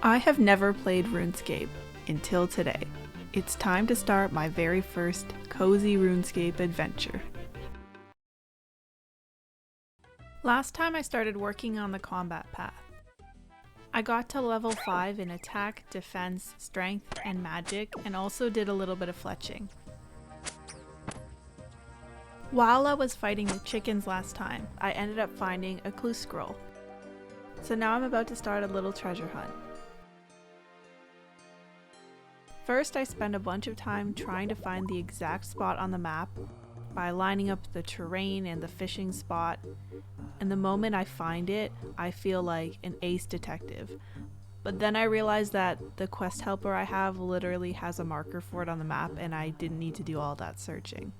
I have never played RuneScape until today. It's time to start my very first cozy RuneScape adventure. Last time I started working on the combat path. I got to level 5 in attack, defense, strength, and magic, and also did a little bit of fletching. While I was fighting the chickens last time, I ended up finding a clue scroll. So now I'm about to start a little treasure hunt. First, I spend a bunch of time trying to find the exact spot on the map by lining up the terrain and the fishing spot, and the moment I find it, I feel like an ace detective. But then I realized that the quest helper I have literally has a marker for it on the map and I didn't need to do all that searching.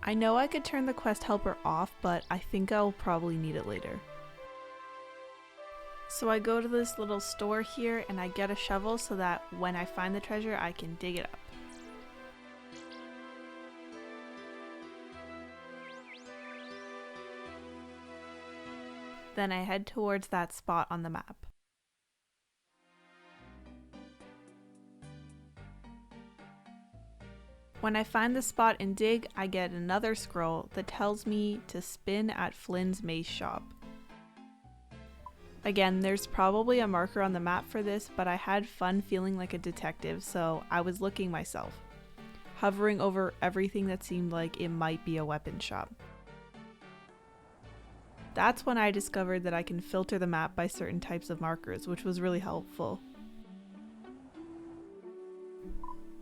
I know I could turn the quest helper off, but I think I'll probably need it later. So I go to this little store here and I get a shovel so that when I find the treasure I can dig it up. Then I head towards that spot on the map. When I find the spot and dig, I get another scroll that tells me to spin at Flynn's mace shop. Again, there's probably a marker on the map for this, but I had fun feeling like a detective, so I was looking myself, hovering over everything that seemed like it might be a weapon shop. That's when I discovered that I can filter the map by certain types of markers, which was really helpful.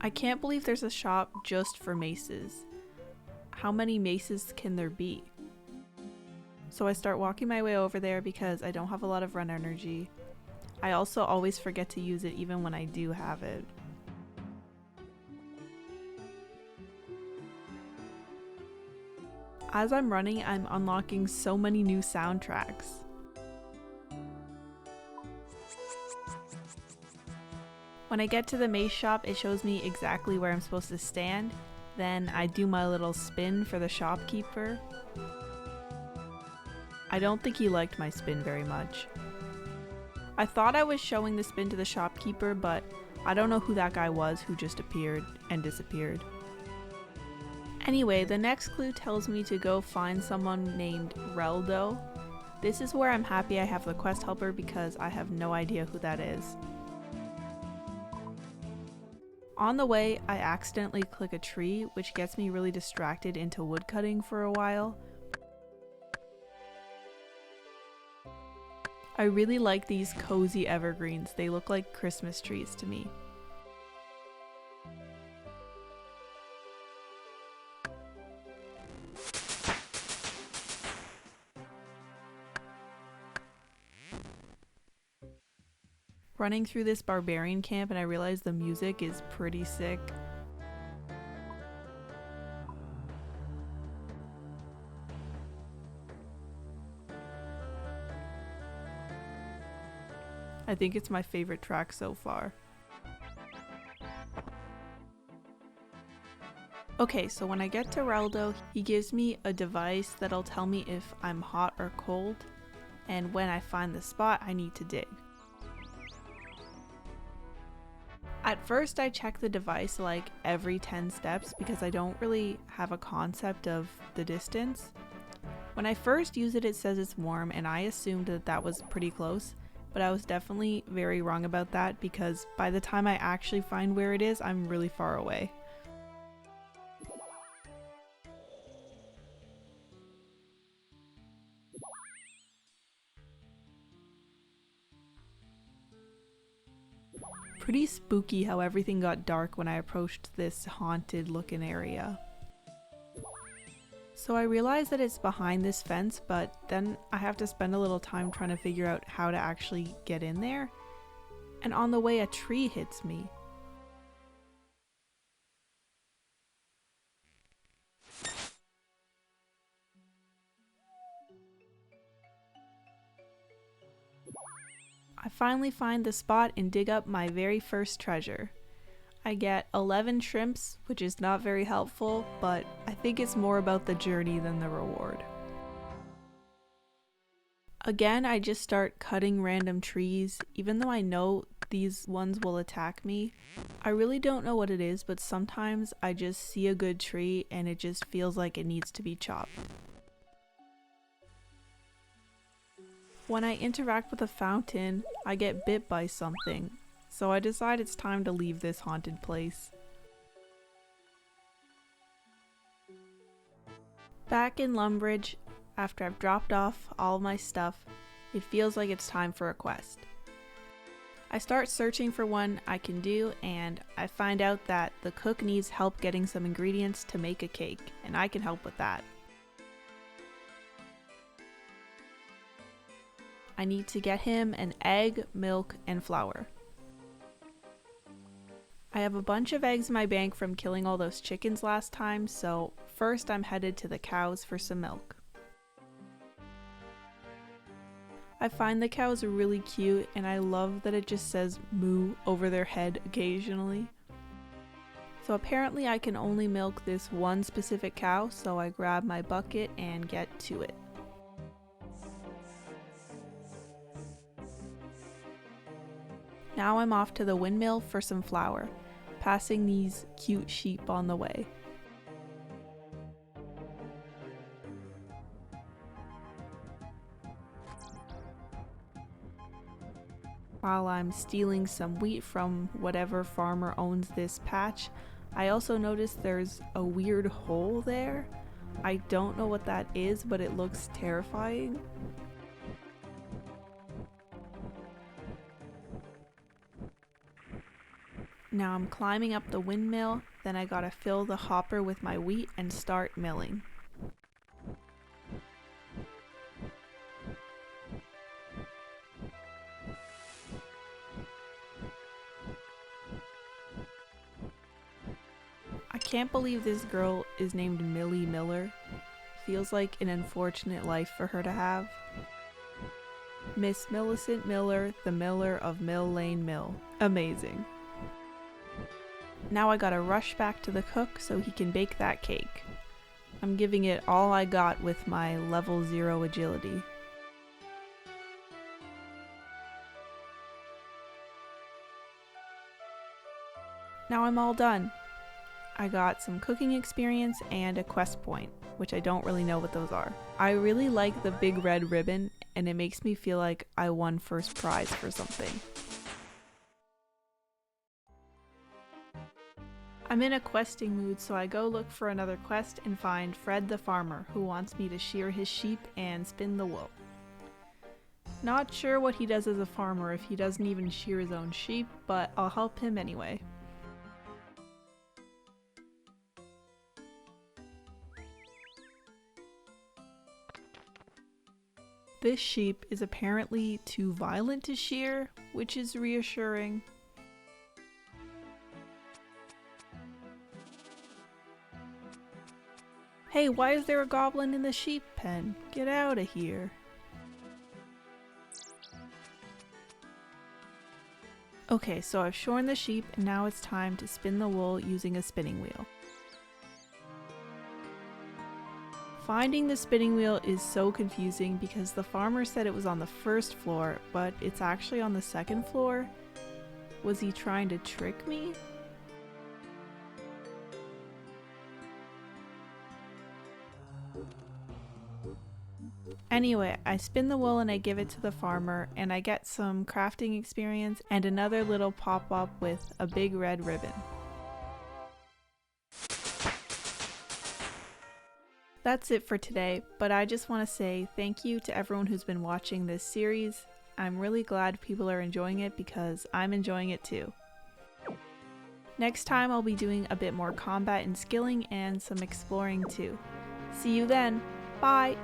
I can't believe there's a shop just for maces. How many maces can there be? So I start walking my way over there because I don't have a lot of run energy. I also always forget to use it even when I do have it. As I'm running, I'm unlocking so many new soundtracks. When I get to the mace shop, it shows me exactly where I'm supposed to stand. Then I do my little spin for the shopkeeper. I don't think he liked my spin very much. I thought I was showing the spin to the shopkeeper, but I don't know who that guy was who just appeared and disappeared. Anyway, the next clue tells me to go find someone named Reldo. This is where I'm happy I have the quest helper because I have no idea who that is. On the way, I accidentally click a tree, which gets me really distracted into woodcutting for a while. I really like these cozy evergreens. They look like Christmas trees to me. Running through this barbarian camp and I realize the music is pretty sick. I think it's my favorite track so far. Okay, so when I get to Reldo, he gives me a device that'll tell me if I'm hot or cold, and when I find the spot, I need to dig. At first, I check the device like every 10 steps because I don't really have a concept of the distance. When I first use it, it says it's warm, and I assumed that that was pretty close. But I was definitely very wrong about that because by the time I actually find where it is, I'm really far away. Pretty spooky how everything got dark when I approached this haunted looking area. So I realize that it's behind this fence, but then I have to spend a little time trying to figure out how to actually get in there. And on the way, a tree hits me. I finally find the spot and dig up my very first treasure. I get 11 shrimps, which is not very helpful, but I think it's more about the journey than the reward. Again, I just start cutting random trees, even though I know these ones will attack me. I really don't know what it is, but sometimes I just see a good tree and it just feels like it needs to be chopped. When I interact with a fountain, I get bit by something, so I decide it's time to leave this haunted place. Back in Lumbridge, after I've dropped off all my stuff, it feels like it's time for a quest. I start searching for one I can do, and I find out that the cook needs help getting some ingredients to make a cake, and I can help with that. I need to get him an egg, milk, and flour. I have a bunch of eggs in my bank from killing all those chickens last time, so first I'm headed to the cows for some milk. I find the cows really cute, and I love that it just says moo over their head occasionally. So apparently I can only milk this one specific cow, so I grab my bucket and get to it. Now I'm off to the windmill for some flour, passing these cute sheep on the way. While I'm stealing some wheat from whatever farmer owns this patch, I also noticed there's a weird hole there. I don't know what that is, but it looks terrifying. Now I'm climbing up the windmill, then I gotta fill the hopper with my wheat and start milling. I can't believe this girl is named Millie Miller. Feels like an unfortunate life for her to have. Miss Millicent Miller, the Miller of Mill Lane Mill. Amazing. Now I gotta rush back to the cook so he can bake that cake. I'm giving it all I got with my level 0 agility. Now I'm all done. I got some cooking experience and a quest point, which I don't really know what those are. I really like the big red ribbon, and it makes me feel like I won first prize for something. I'm in a questing mood, so I go look for another quest and find Fred the farmer, who wants me to shear his sheep and spin the wool. Not sure what he does as a farmer if he doesn't even shear his own sheep, but I'll help him anyway. This sheep is apparently too violent to shear, which is reassuring. Hey, why is there a goblin in the sheep pen? Get out of here. Okay, so I've shorn the sheep and now it's time to spin the wool using a spinning wheel. Finding the spinning wheel is so confusing because the farmer said it was on the first floor, but it's actually on the second floor. Was he trying to trick me? Anyway, I spin the wool and I give it to the farmer, and I get some crafting experience and another little pop-up with a big red ribbon. That's it for today, but I just want to say thank you to everyone who's been watching this series. I'm really glad people are enjoying it because I'm enjoying it too. Next time I'll be doing a bit more combat and skilling and some exploring too. See you then! Bye!